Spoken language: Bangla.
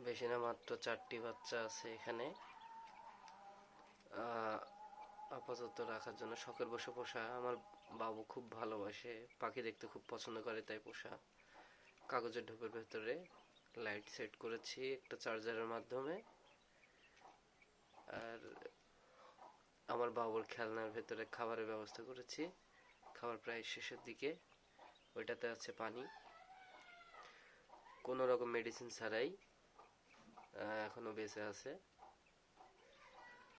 বেশি না, মাত্র 4টি বাচ্চা আছে এখানে। আপাতত রাখার জন্য শখের বশে পোষা। আমার বাবু খুব ভালোবাসে, পাখি দেখতে খুব পছন্দ করে, তাই পোষা। কাগজের ঢোপের ভেতরে লাইট সেট করেছি একটা চার্জারের মাধ্যমে। আর আমার বাবুর খেলনার ভেতরে খাবারের ব্যবস্থা করেছি। খাবার প্রায় শেষের দিকে। ওইটাতে আছে পানি। কোনো রকম মেডিসিন ছাড়াই এখনো বেঁচে আছে।